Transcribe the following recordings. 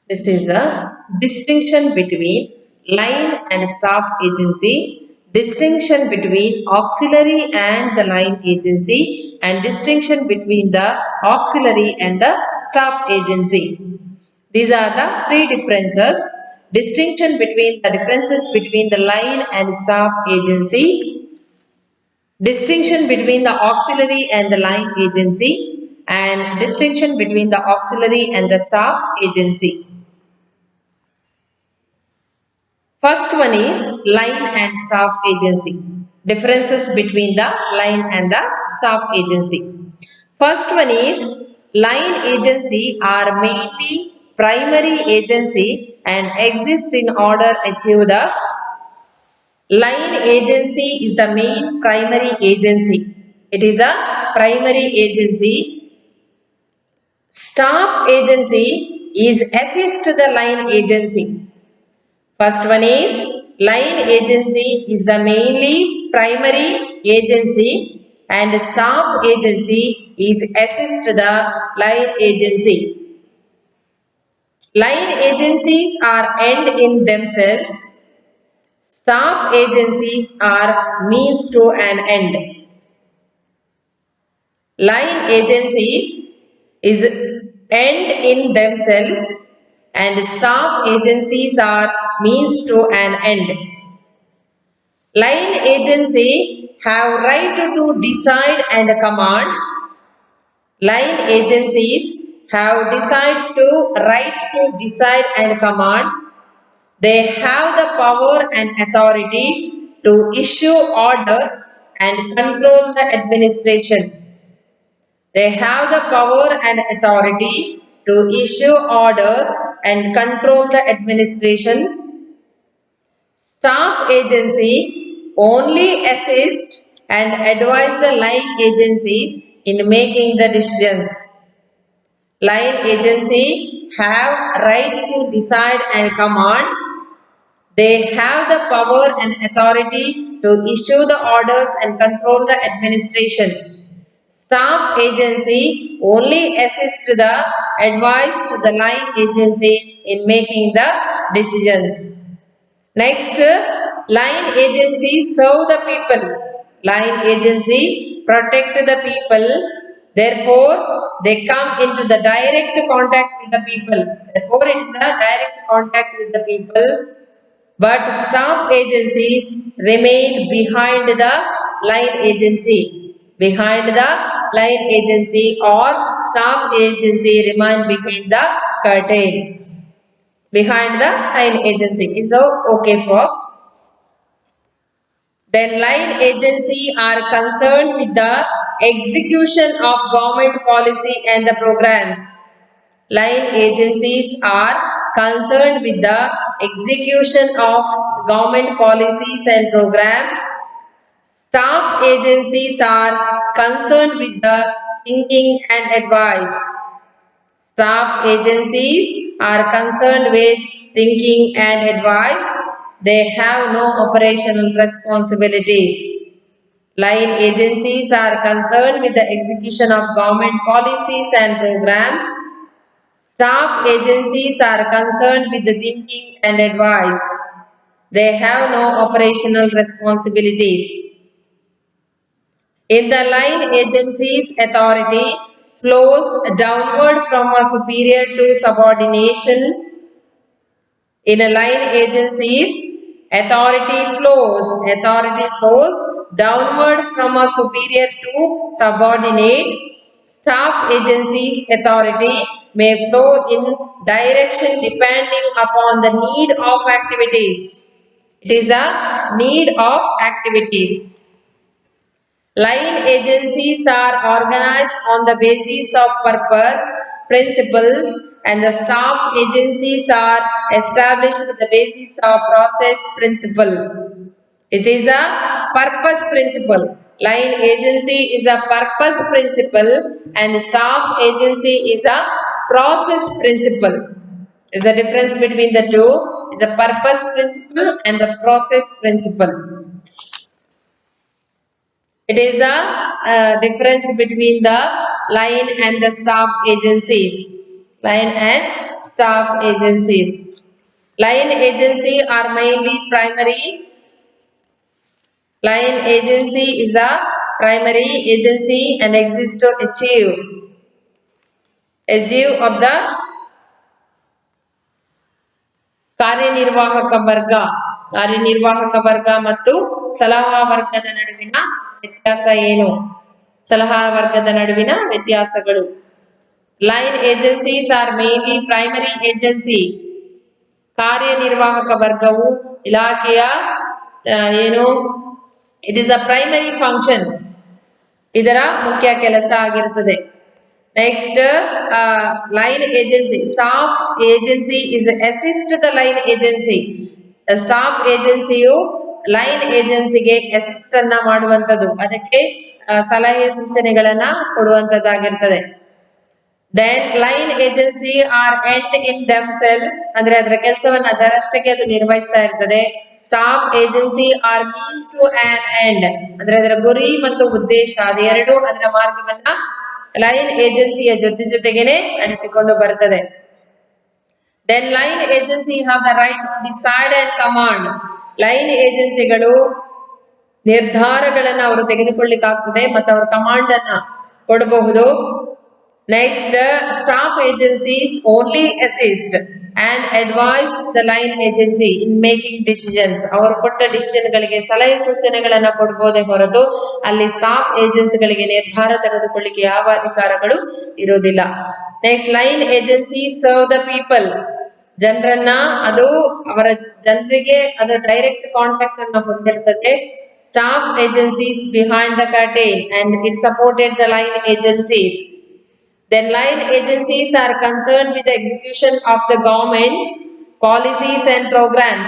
This is a distinction between line and staff agency, distinction between auxiliary and the line agency, and distinction between the auxiliary and the staff agency. These are the three differences. Distinction between the differences between the line and staff agency, distinction between the auxiliary and the line agency, and distinction between the auxiliary and the staff agency. First one is line and staff agency. Differences between the line and the staff agency. First one is line agency are mainly primary agency and exist in order to achieve the line agency is the main primary agency. It is a primary agency. Staff agency is assist the line agency. First one is line agency is the mainly primary agency and staff agency is assist the line agency. Line agencies are end in themselves. Staff agencies are means to an end. Line agencies is end in themselves and staff agencies are means to an end. Line agency have right to decide and command. Line agencies have right to decide and command. They have the power and authority to issue orders and control the administration. They have the power and authority to issue orders and control the administration. Staff agency only assist and advise the line agencies in making the decisions. Line agency have right to decide and command. They have the power and authority to issue the orders and control the administration. Staff agency only assist the advice to the line agency in making the decisions. Next, line agency serve the people. Line agency protect the people. Therefore, they come into the direct contact with the people. Therefore, it is a direct contact with the people. But staff agencies remain behind the line agency. Behind the line agency or staff agency remain behind the curtain. Behind the line agency is okay for. Then line agency are concerned with the execution of government policy and the programs. Line agencies are concerned with the execution of government policies and programs. Staff agencies are concerned with the thinking and advice. Staff agencies are concerned with thinking and advice. They have no operational responsibilities. Line agencies are concerned with the execution of government policies and programs. Staff agencies are concerned with the thinking and advice. They have no operational responsibilities. In the line agencies, authority flows downward from a superior to subordination. In a line agencies, authority flows downward from a superior to subordinate. Staff agencies authority may flow in direction depending upon the need of activities. It is a need of activities. Line agencies are organized on the basis of purpose, principles, and the staff agencies are established with the basis of process principle. It is a purpose principle. Line agency is a purpose principle and staff agency is a process principle. Is the difference between the two? Is a purpose principle and the process principle. It is a difference between the line and the staff agencies. Line and staff agencies. Line agency are mainly primary. Line agency is a primary agency and exists to achieve of the ಕಾರ್ಯನಿರ್ವಾಹಕ ವರ್ಗ ಮತ್ತು ಸಲಹಾ ವರ್ಗದ ನಡುವಿನ ವ್ಯತ್ಯಾಸ ಏನು? ಸಲಹಾ ವರ್ಗದ ನಡುವಿನ ವ್ಯತ್ಯಾಸಗಳು. Line agencies are mainly primary agency. ಕಾರ್ಯನಿರ್ವಾಹಕ ವರ್ಗವು ಇಲಾಖೆಯ ಏನು, it is a primary function, ಇದರ ಮುಖ್ಯ ಕೆಲಸ ಆಗಿರುತ್ತದೆ. Next line agency. Staff agency is assist the line agency. Staff ಏಜೆನ್ಸಿಯು ಲೈನ್ ಏಜೆನ್ಸಿಗೆ ಅಸಿಸ್ಟ್ ಅನ್ನ ಮಾಡುವಂತದ್ದು, ಅದಕ್ಕೆ ಸಲಹೆ ಸೂಚನೆಗಳನ್ನ ಕೊಡುವಂತದ್ದಾಗಿರ್ತದೆ. Then line agency are end in themselves, ಅಂದ್ರೆ ಅದರ ಕೆಲಸವನ್ನ ಅದರಷ್ಟಕ್ಕೆ ಅದು ನಿರ್ವಹಿಸ್ತಾ ಇರ್ತದೆ. Staff agency are means to an end, ಅಂದ್ರೆ ಅದರ ಗುರಿ ಮತ್ತು ಉದ್ದೇಶ ಅದೆರಡು ಅದರ ಮಾರ್ಗವನ್ನ ಲೈನ್ ಏಜೆನ್ಸಿಯ ಜೊತೆಗೇನೆ ನಡೆಸಿಕೊಂಡು ಬರುತ್ತದೆ. Then line agency have the right to decide and command. Line ಏಜೆನ್ಸಿಗಳು ನಿರ್ಧಾರಗಳನ್ನ ಅವರು ತೆಗೆದುಕೊಳ್ಳಿಕ್ಕಾಗ್ತದೆ ಮತ್ತು ಅವರು ಕಮಾಂಡ್ ಅನ್ನ ಕೊಡಬಹುದು. Next staff agencies only assist and advise the line agency in making decisions. ಅವರು ಕೊಟ್ಟ ಡಿಸಿಷನ್ಗಳಿಗೆ ಸಲಹೆ ಸೂಚನೆಗಳನ್ನ ಕೊಡಬಹುದೇ ಹೊರತು ಅಲ್ಲಿ ಸ್ಟಾಫ್ ಏಜೆನ್ಸಿಗಳಿಗೆ ನಿರ್ಧಾರ ತೆಗೆದುಕೊಳ್ಳಿಕ್ಕೆ ಯಾವ ಅಧಿಕಾರಗಳು ಇರುವುದಿಲ್ಲ. Next line agency serve the people. ಜನರನ್ನ ಅದು ಅವರ ಜನರಿಗೆ ಅದು ಡೈರೆಕ್ಟ್ ಕಾಂಟ್ಯಾಕ್ಟ್ ಅನ್ನ ಹೊಂದಿರ್ತದೆ. Staff agencies behind the curtain and it supported the line agencies. Then line agencies are concerned with the execution of the government policies and programs.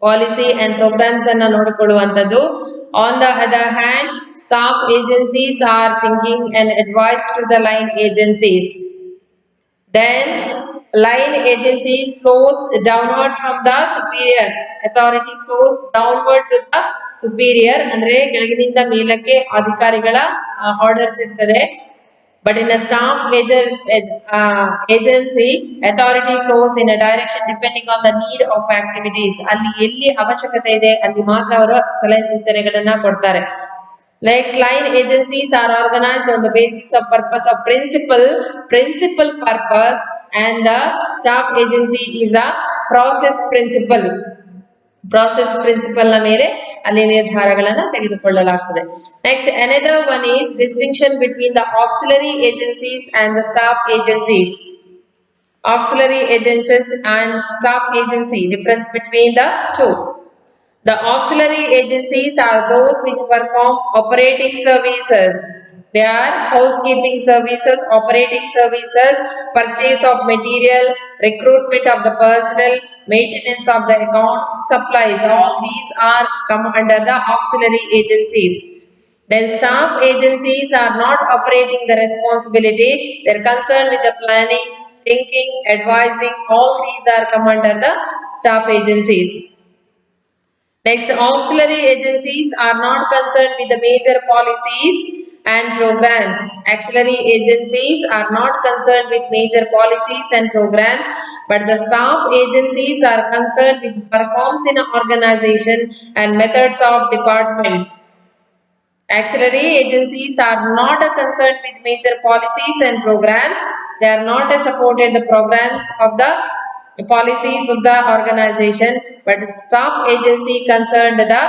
Policy and programs ಅನ್ನ ನೋಡಿಕೊಳ್ಳುವಂತದ್ದು. On the other hand, staff agencies are thinking and advice to the line agencies. Then line agencies flows downward from the superior. Authority flows downward to the superior, ಅಂದ್ರೆ ಕೆಳಗಿನಿಂದ ಮೇಲಕ್ಕೆ ಅಧಿಕಾರಿಗಳ orders ಇರ್ತದೆ. But in a staff agency, authority flows in a direction depending on the need of activities. ಅಲ್ಲಿ ಎಲ್ಲಿ ಅವಶ್ಯಕತೆ ಇದೆ ಅಲ್ಲಿ ಮಾತ್ರ ಅವರು ಸಲಹೆ ಸೂಚನೆಗಳನ್ನ ಕೊಡ್ತಾರೆ. Next, line agencies are organized on the basis of purpose of principal purpose, and the staff agency is a process principle. Process principle ನ ಮೇಲೆ ಅಲ್ಲಿ ನಿರ್ಧಾರಗಳನ್ನ ತೆಗೆದುಕೊಳ್ಳಲಾಗ್ತದೆ. Next another one is distinction between the auxiliary agencies and the staff agencies. Auxiliary agencies and staff agency, difference between the two. The auxiliary agencies are those which perform operating services. They are housekeeping services, operating services, purchase of material, recruitment of the personnel, maintenance of the accounts, supplies. All these are come under the auxiliary agencies. Then staff agencies are not operating the responsibility. They are concerned with the planning, thinking, advising. All these are come under the staff agencies. Next, auxiliary agencies are not concerned with the major policies and programs. Auxiliary agencies are not concerned with major policies and programs, but the staff agencies are concerned with performance in an organization and methods of departments. Auxiliary agencies are not concerned with major policies and programs. They are not supported the programs of the policies of the organization, but staff agency concerned the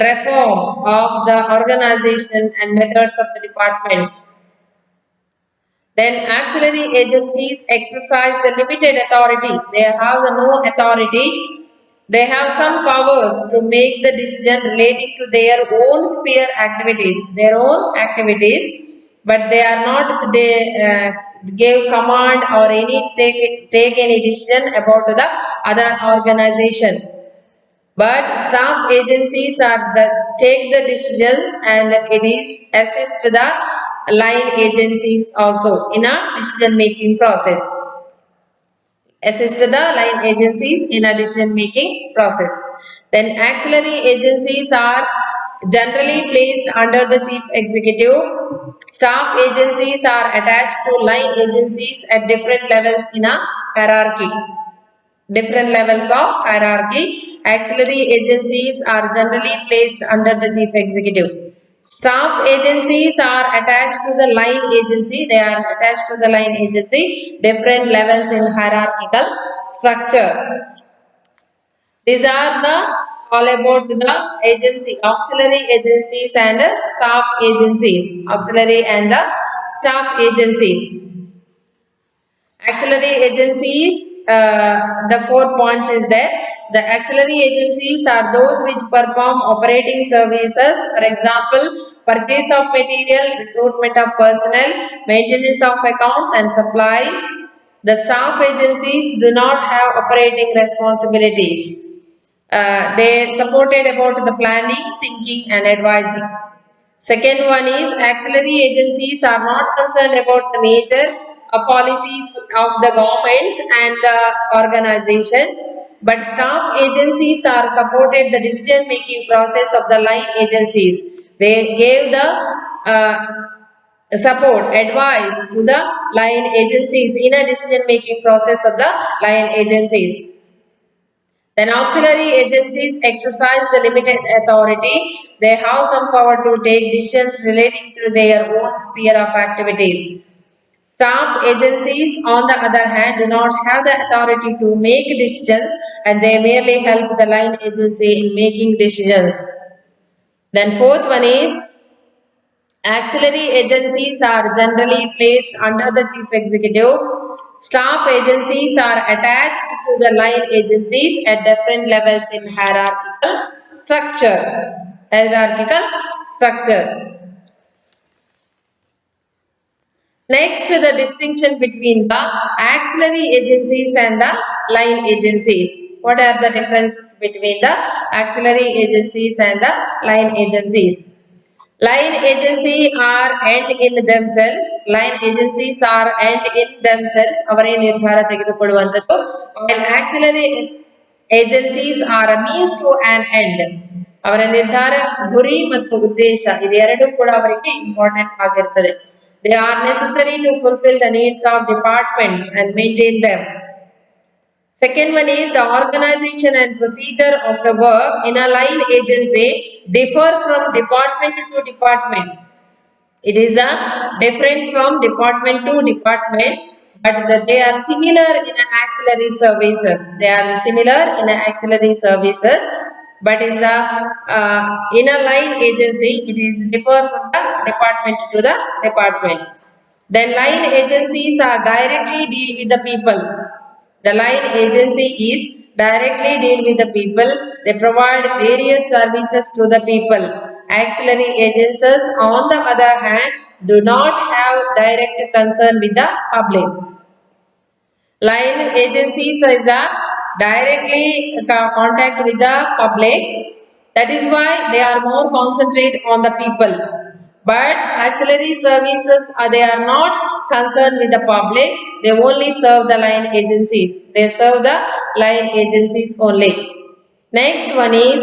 reform of the organization and methods of the departments. Then auxiliary agencies exercise the limited authority. They have no authority. They have some powers to make the decision relating to their own sphere activities, but they are not give command or take any decision about the other organization. But staff agencies take the decisions, and it is assist the line agencies also in a decision making process. Assist the line agencies in a decision making process. Then auxiliary agencies are generally placed under the chief executive. Staff agencies are attached to line agencies at different levels in a hierarchy. Different levels of hierarchy. Auxiliary agencies are generally placed under the chief executive. Staff agencies are attached to the line agency. They are attached to the line agency. Different levels in hierarchical structure. These are the all about the agency, auxiliary agencies and staff agencies. Auxiliary and the staff agencies. Auxiliary agencies, the 4 points is there. The auxiliary agencies are those which perform operating services, for example, purchase of material, recruitment of personnel, maintenance of accounts and supplies. The staff agencies do not have operating responsibilities. They supported about the planning, thinking and advising. Second one is auxiliary agencies are not concerned about the major policies of the governments and the organization, but staff agencies are supported the decision making process of the line agencies. They gave the support, advice to the line agencies in a decision making process of the line agencies. Then auxiliary agencies exercise the limited authority. They have some power to take decisions relating to their own sphere of activities. Staff agencies, on the other hand, do not have the authority to make decisions and they merely help the line agency in making decisions. Then fourth one is auxiliary agencies are generally placed under the chief executive. Staff agencies are attached to the line agencies at different levels in hierarchical structure. Hierarchical structure. Next, the distinction between the auxiliary agencies and the line agencies. What are the differences between the auxiliary agencies and the line agencies? Line agency are end in themselves. Line agencies are end in themselves. ಅವರೇ ನಿರ್ಧಾರ ತೆಗೆದುಕೊಳ್ಳುವಂಥದ್ದು. While auxiliary agencies are a means to an end. ಅವರ ನಿರ್ಧಾರ ಗುರಿ ಮತ್ತು ಉದ್ದೇಶ ಇದೆರಡೂ ಕೂಡ ಅವರಿಗೆ important ಆಗಿರುತ್ತದೆ. They are necessary to fulfill the needs of departments and maintain them. Second one is the organization and procedure of the work in a line agency differ from department to department. It is a different from department to department, but they are similar in auxiliary services. They are similar in auxiliary services, but in the in a line agency, it is differ from the department to the department. Then line agencies are directly deal with the people. The line agency is directly deal with the people. They provide various services to the people. Auxiliary agencies, on the other hand, do not have direct concern with the public. Line agencies is a directly contact with the public. That is why they are more concentrate on the people. But auxiliary services, they are not concerned with the public. They only serve the line agencies. They serve the line agencies only. Next one is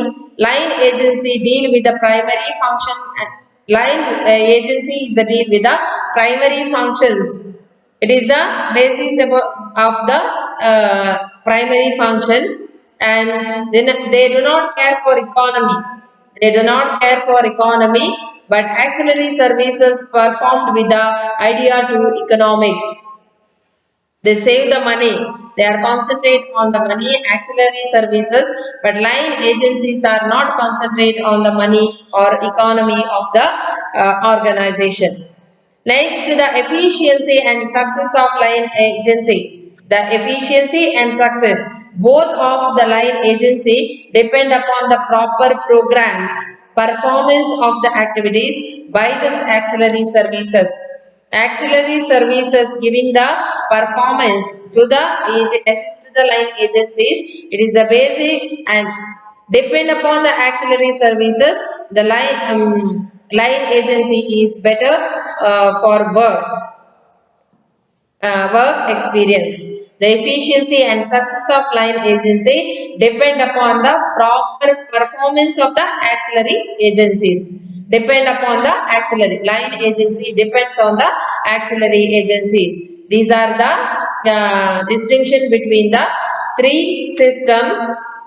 line agency deal with the primary function. Line agency is the deal with the primary functions. It is the basis of the primary function, and then they do not care for economy. They do not care for economy, but auxiliary services performed with the idea to economics. They save the money. They are concentrate on the money, auxiliary services, but line agencies are not concentrate on the money or economy of the organization. Next, the efficiency and success of line agency. The efficiency and success, both of the line agency depend upon the proper programs, performance of the activities by the auxiliary services. Auxiliary services giving the performance to the assist the line agencies. It is the basic and depend upon the auxiliary services. The line agency is better for work experience. The efficiency and success of line agency depend upon the proper performance of the auxiliary agencies. Depend upon the auxiliary. Line agency depends on the auxiliary agencies. These are the distinction between the three systems.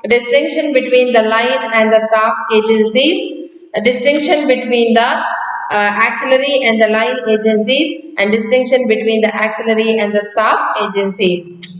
Distinction between the line and the staff agencies. A distinction between the auxiliary and the line agencies, and distinction between the auxiliary and the staff agencies.